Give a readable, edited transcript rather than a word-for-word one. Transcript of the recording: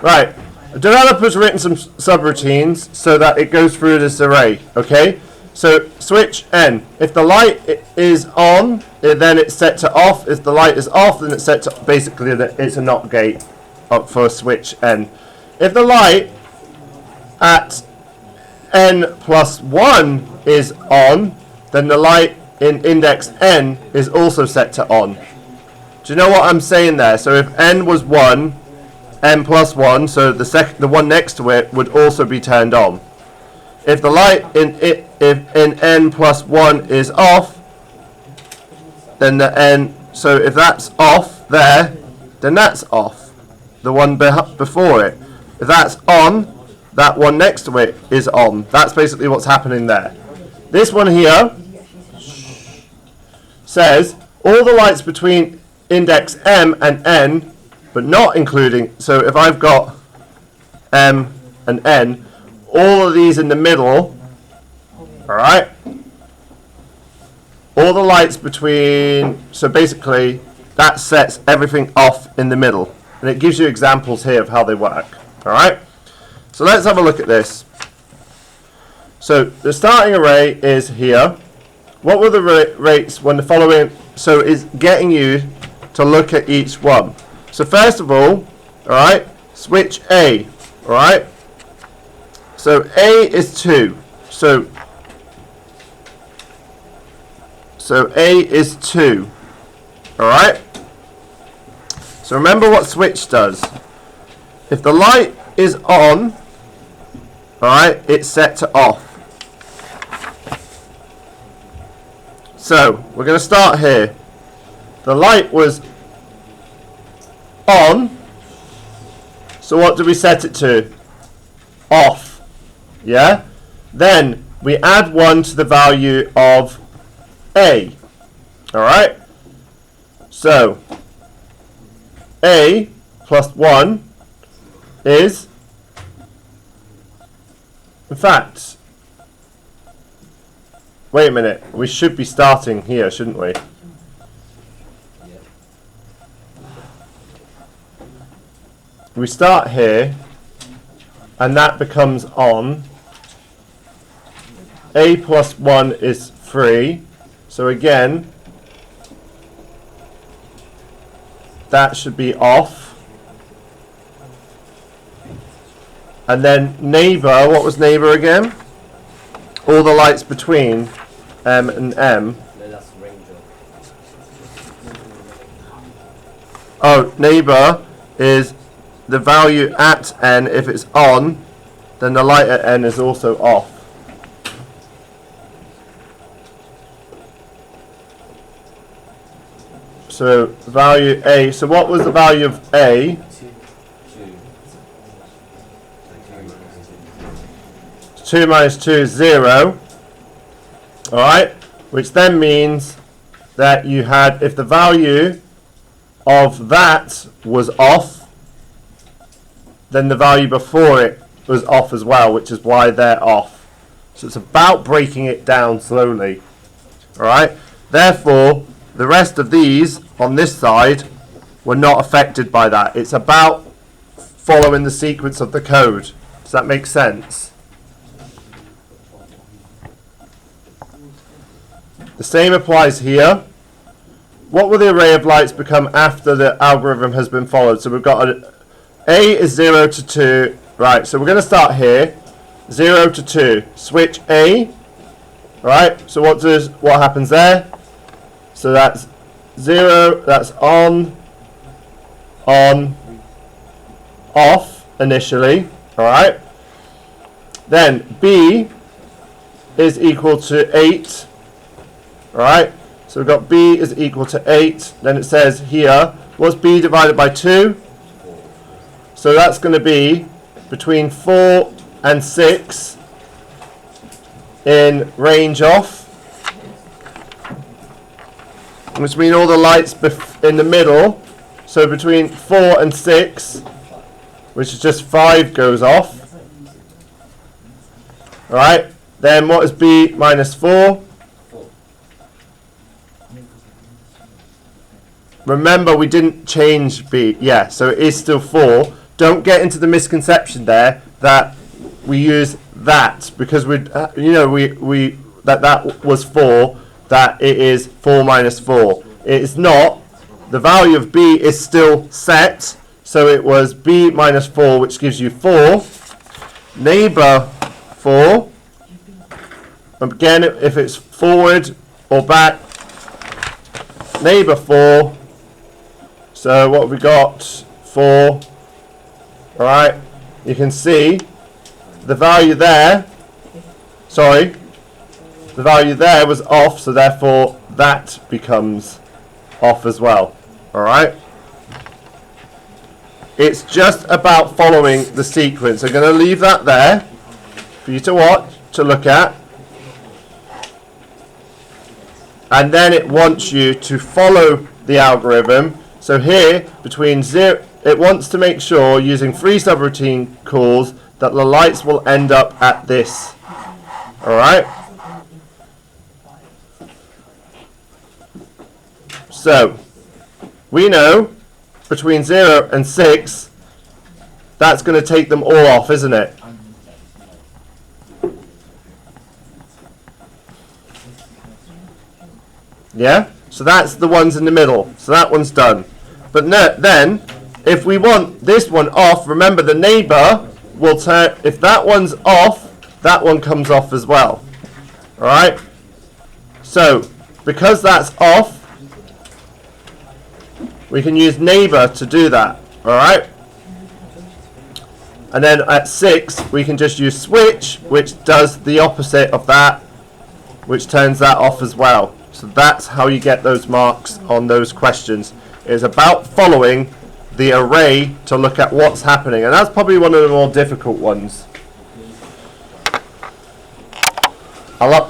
Right. A developer's written some subroutines so that it goes through this array. Okay. So switch N. If the light is on, then it's set to off. If the light is off, then it's set to basically it's a NOT gate for switch N. If the light at N plus 1 is on, then the light in index N is also set to on. Do you know what I'm saying there? So if N was 1, N plus 1, so the one next to it would also be turned on. If the light in N plus 1 is off, then the N, so if that's off there, then that's off. The one before it. If that's on, that one next to it is on. That's basically what's happening there. This one here says all the lights between index M and N, but not including, so if I've got M and N, all of these in the middle, alright, all the lights between, so basically that sets everything off in the middle, and it gives you examples here of how they work. Alright, so let's have a look at this. So the starting array is here. What were the rates when the following, so it's getting you to look at each one. So first of all, alright, switch A, alright, so A is 2, so A is 2, alright, so remember what switch does. If the light is on, alright, it's set to off. So we're going to start here. The light was on, so what do we set it to? Off. Yeah? Then we add 1 to the value of A. Alright? So A plus 1 is, in fact, wait a minute, we should be starting here, shouldn't we? We start here, and that becomes on. A plus 1 is 3. So again, that should be off. And then neighbour, what was neighbour again? All the lights between M and M. Oh, neighbour is the value at N. If it's on, then the light at N is also off. So value A, so what was the value of A? 2 minus 2 is 0. Alright, which then means that you had, if the value of that was off, then the value before it was off as well, which is why they're off. So it's about breaking it down slowly. Alright, therefore, the rest of these on this side were not affected by that. It's about following the sequence of the code. Does that make sense? The same applies here. What will the array of lights become after the algorithm has been followed? So we've got A is 0 to 2. Right, so we're going to start here. 0 to 2. Switch A. Right, so what happens there? So that's 0, that's on, off initially. Alright. Then B is equal to 8. Alright. So we've got B is equal to 8. Then it says here, what's B divided by 2? So that's going to be between 4 and 6 in range off. Which means all the lights in the middle. So between 4 and 6, which is just 5, goes off. Alright. Then what is B minus 4? Remember, we didn't change B. Yeah, so it is still 4. don't get into the misconception there that we use that because we that was 4, that it is 4 minus 4. It is not. The value of b is still set, so it was b minus 4, which gives you 4. Neighbour 4. Again, if it's forward or back, neighbour 4. So what have we got? 4. Alright, you can see the value there, sorry, the value there was off, so therefore that becomes off as well. Alright? It's just about following the sequence. I'm going to leave that there for you to watch, to look at. And then it wants you to follow the algorithm. So here, between 0, it wants to make sure, using 3 subroutine calls, that the lights will end up at this. Alright? So, we know between 0 and 6, that's going to take them all off, isn't it? Yeah? So that's the ones in the middle. So that one's done. But no, then, if we want this one off, remember the neighbour will turn, if that one's off, that one comes off as well. Alright? So, because that's off, we can use neighbour to do that. Alright? And then at 6, we can just use switch, which does the opposite of that, which turns that off as well. So that's how you get those marks on those questions. It's about following the array to look at what's happening. And that's probably one of the more difficult ones. I'll